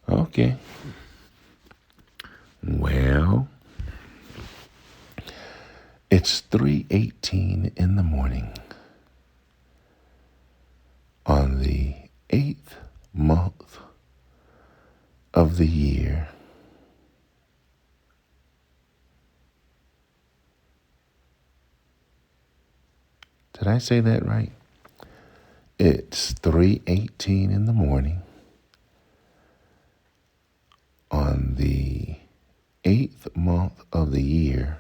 Okay. Well, it's 3:18 in the morning on the 8th month of the year. Did I say that right? It's 3:18 in the morning on the 8th month of the year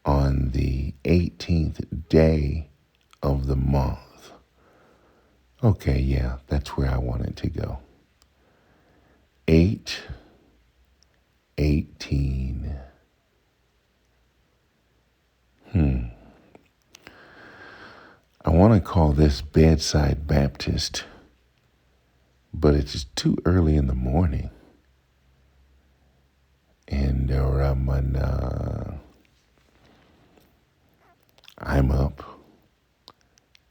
on the 18th day of the month. Okay, yeah, that's where I wanted to go. 8:18. I want to call this Bedside Baptist, but it's too early in the morning. And I'm up.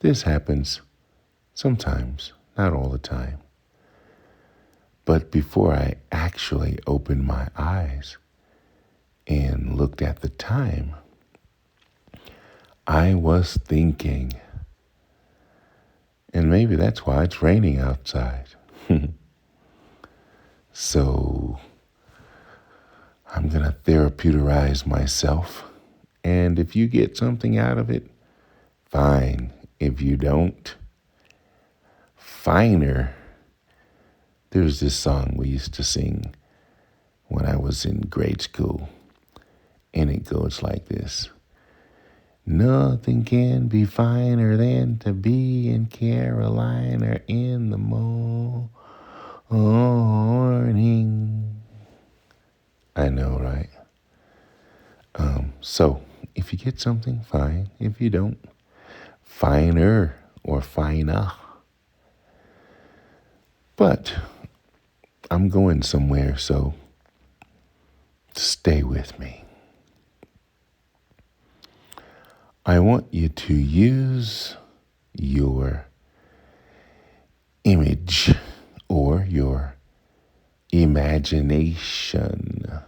This happens sometimes, not all the time. But before I actually opened my eyes and looked at the time, I was thinking, and maybe that's why it's raining outside. So I'm going to therapeutize myself. And if you get something out of it, fine. If you don't, finer. There's this song we used to sing when I was in grade school, and it goes like this. Nothing can be finer than to be in Carolina in the morning. I know, right? So, if you get something, fine. If you don't, finer or finer. But I'm going somewhere, so stay with me. I want you to use your image or your imagination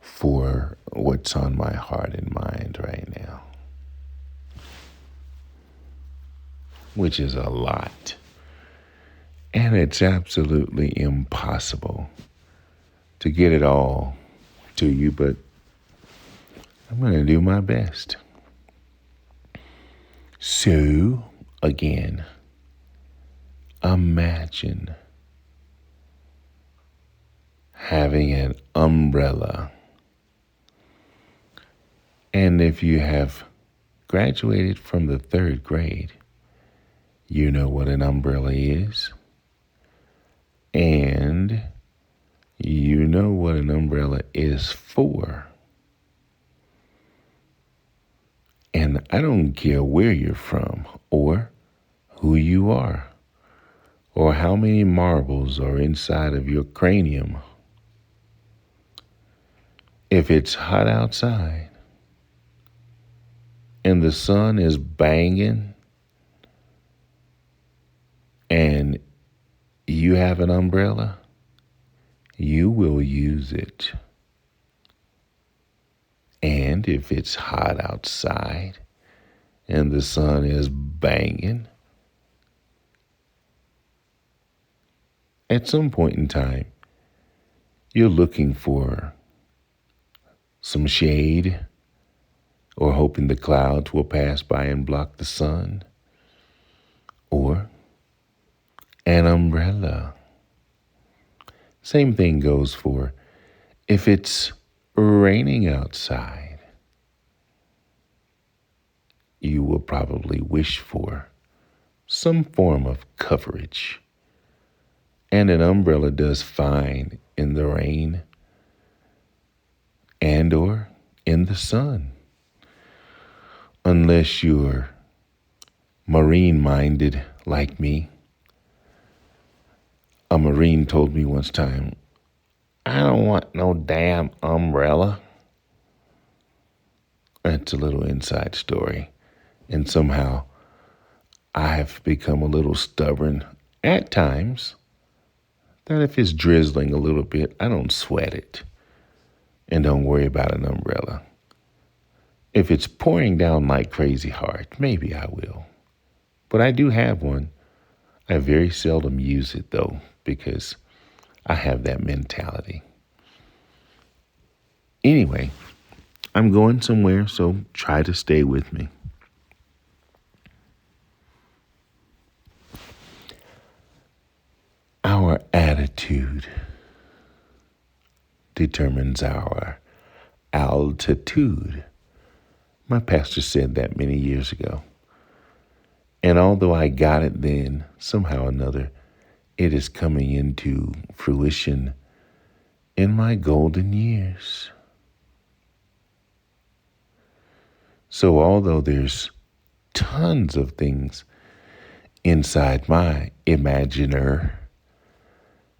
for what's on my heart and mind right now, which is a lot. And it's absolutely impossible to get it all to you, but I'm going to do my best. So, again, imagine having an umbrella. And if you have graduated from the 3rd grade, you know what an umbrella is. And you know what an umbrella is for. And I don't care where you're from or who you are or how many marbles are inside of your cranium. If it's hot outside and the sun is banging and you have an umbrella, you will use it. And if it's hot outside and the sun is banging, at some point in time, you're looking for some shade or hoping the clouds will pass by and block the sun, or an umbrella. Same thing goes for if it's raining outside. You will probably wish for some form of coverage. And an umbrella does fine in the rain and or in the sun. Unless you're marine-minded like me. A Marine told me once time, I don't want no damn umbrella. That's a little inside story. And somehow I have become a little stubborn at times that if it's drizzling a little bit, I don't sweat it and don't worry about an umbrella. If it's pouring down like crazy hard, maybe I will. But I do have one. I very seldom use it though, because I have that mentality. Anyway, I'm going somewhere, so try to stay with me. Our attitude determines our altitude. My pastor said that many years ago. And although I got it then, somehow or another, it is coming into fruition in my golden years. So although there's tons of things inside my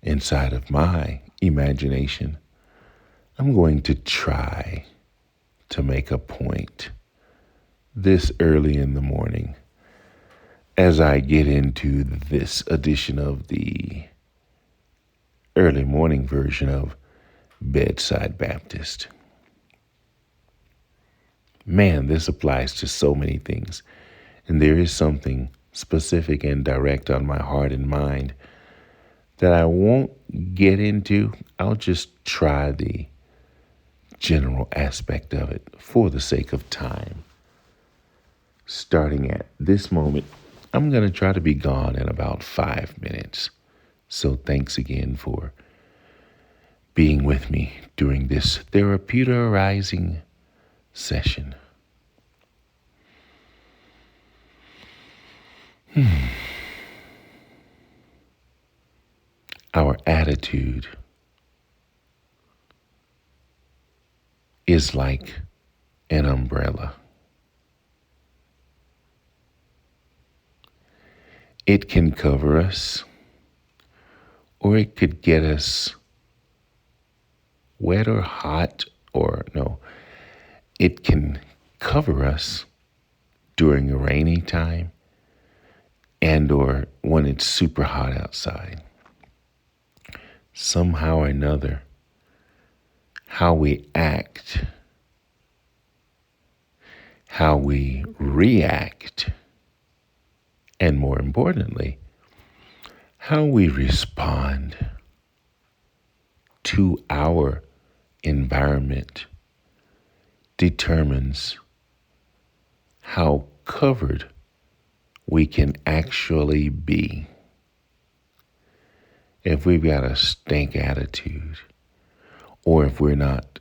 inside of my imagination, I'm going to try to make a point this early in the morning as I get into this edition of the early morning version of Bedside Baptist. Man, this applies to so many things, and there is something specific and direct on my heart and mind that I won't get into. I'll just try the general aspect of it for the sake of time. Starting at this moment, I'm going to try to be gone in about 5 minutes. So thanks again for being with me during this therapeuticizing session. Our attitude is like an umbrella. It can cover us, or it could get us wet or hot, or no, it can cover us during a rainy time and or when it's super hot outside. Somehow or another, how we act, how we react, and more importantly, how we respond to our environment determines how covered we can actually be. If we've got a stank attitude, or if we're not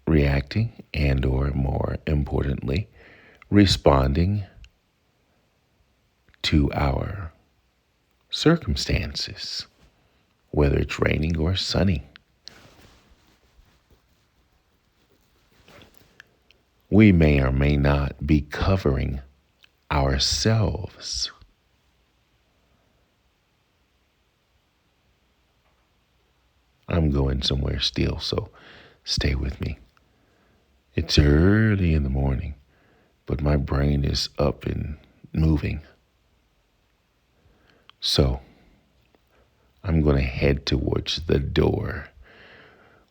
reacting and or more importantly, responding to our circumstances, whether it's raining or sunny, we may or may not be covering ourselves. I'm going somewhere still, so stay with me. It's early in the morning, but my brain is up and moving. So I'm going to head towards the door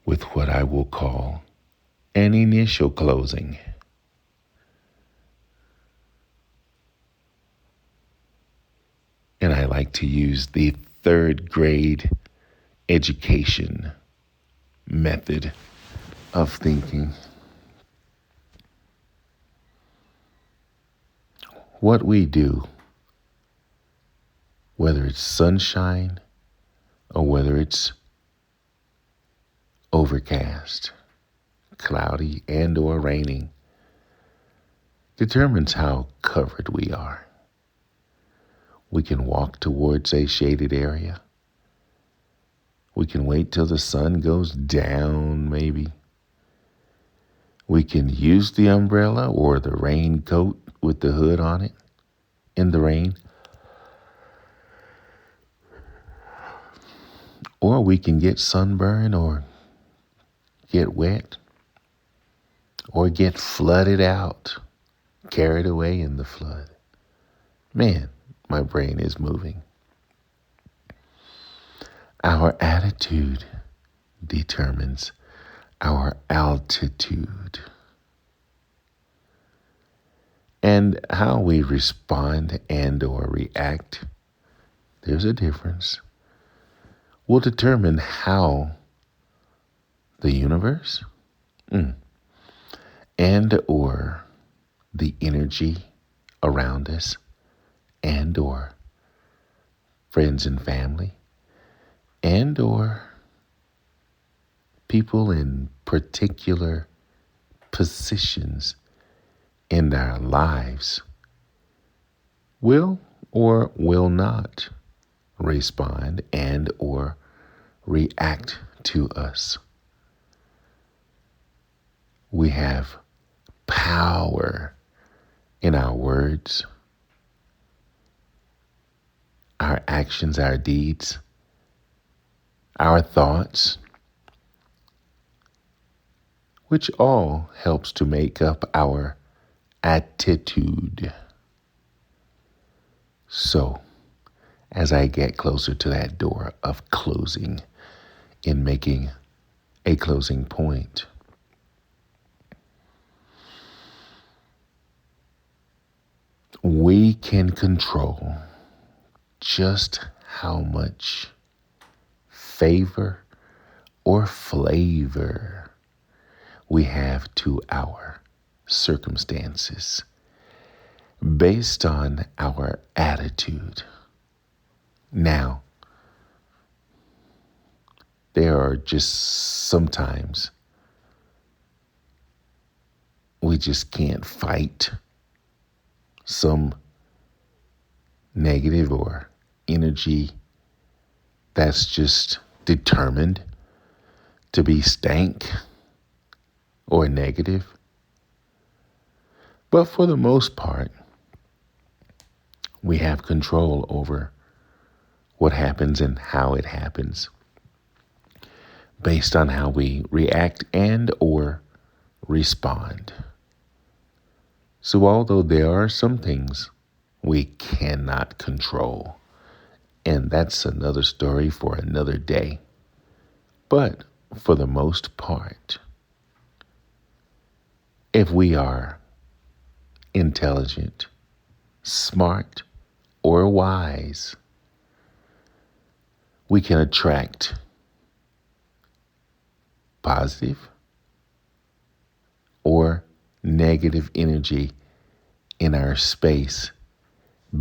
with what I will call an initial closing. And I like to use the 3rd grade education method of thinking. What we do, whether it's sunshine or whether it's overcast, cloudy, and or raining, determines how covered we are. We can walk towards a shaded area. We can wait till the sun goes down, maybe. We can use the umbrella or the raincoat with the hood on it in the rain. Or we can get sunburned or get wet. or get flooded out, carried away in the flood. Man, my brain is moving. Our attitude determines our altitude. And how we respond and or react, there's a difference, will determine how the universe and or the energy around us and or friends and family and or people in particular positions in our lives will or will not respond and or react to us. We have power in our words, our actions, our deeds, our thoughts, which all helps to make up our attitude. So, as I get closer to that door of closing in making a closing point, we can control just how much favor or flavor we have to our circumstances based on our attitude. Now, there are just sometimes we just can't fight some negative or energy that's just determined to be stank or negative. But for the most part, we have control over what happens and how it happens based on how we react and or respond. So although there are some things we cannot control, and that's another story for another day, but for the most part, if we are intelligent, smart, or wise, we can attract positive or negative energy in our space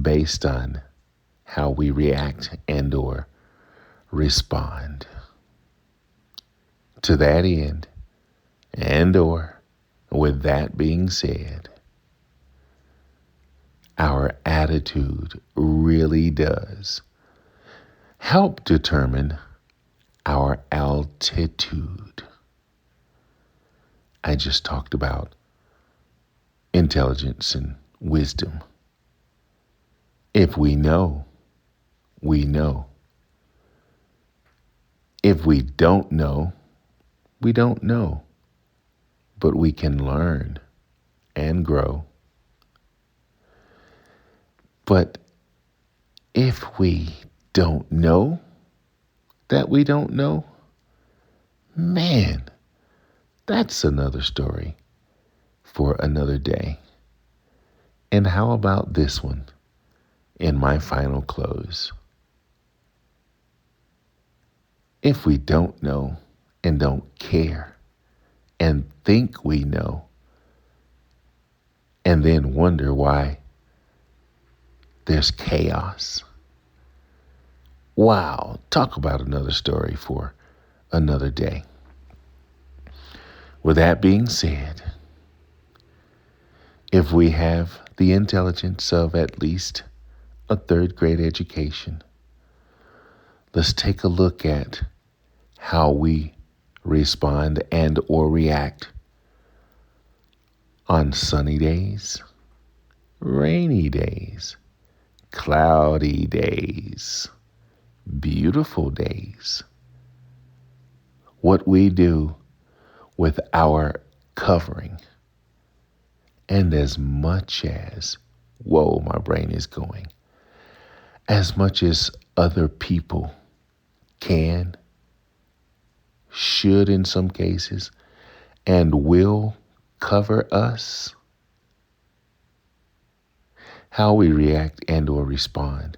based on how we react and or respond. To that end, and or with that being said, our attitude really does help determine our altitude. I just talked about intelligence and wisdom. If we know, we know. If we don't know, we don't know. But we can learn and grow. But if we don't know that we don't know, man, that's another story for another day. And how about this one in my final close? If we don't know and don't care and think we know and then wonder why there's chaos, wow, talk about another story for another day. With that being said, if we have the intelligence of at least a third grade education, let's take a look at how we respond and or react on sunny days, rainy days, cloudy days, beautiful days. What we do with our covering, And as much as, whoa, my brain is going, as much as other people can, should in some cases, and will cover us, how we react and or respond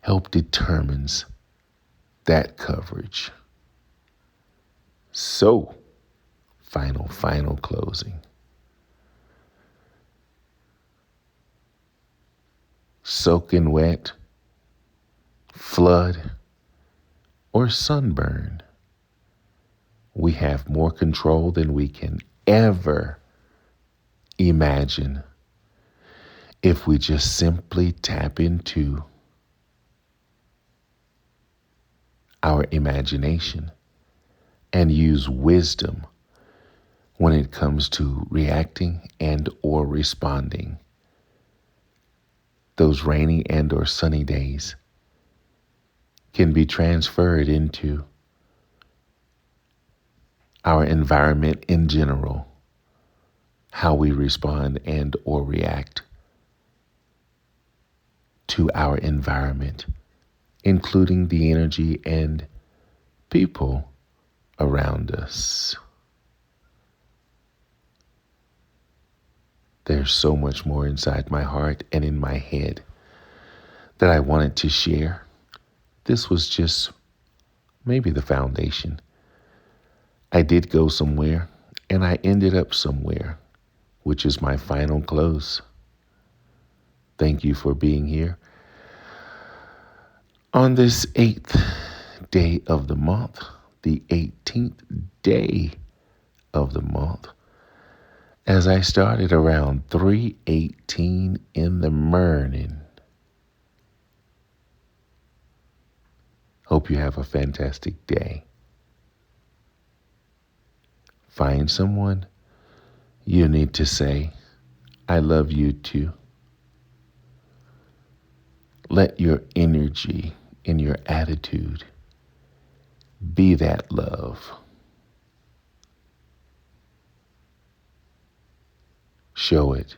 help determines that coverage. So, final closing. Soaking wet, flood, or sunburn, we have more control than we can ever imagine if we just simply tap into our imagination and use wisdom when it comes to reacting and or responding. Those rainy and or sunny days can be transferred into our environment in general, how we respond and or react to our environment, including the energy and people around us. There's so much more inside my heart and in my head that I wanted to share. This was just maybe the foundation. I did go somewhere and I ended up somewhere, which is my final close. Thank you for being here on this 8th day of the month, the 18th day of the month, as I started around 3:18 in the morning. Hope you have a fantastic day. Find someone you need to say, I love you too. Let your energy and your attitude be that love. Show it,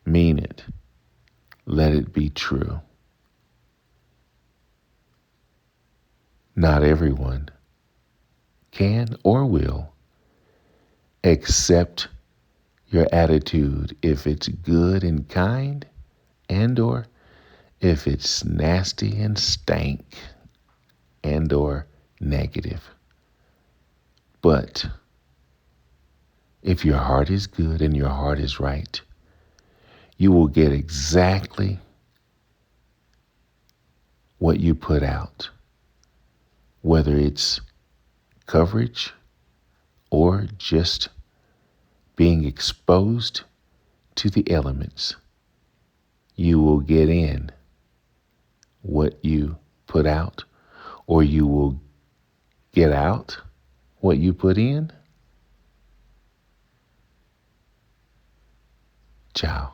mean it, let it be true. Not everyone can or will accept your attitude if it's good and kind, and or if it's nasty and stank, and or negative. But if your heart is good and your heart is right, you will get exactly what you put out, whether it's coverage or just being exposed to the elements. You will get in what you put out, or you will get out what you put in. Ciao.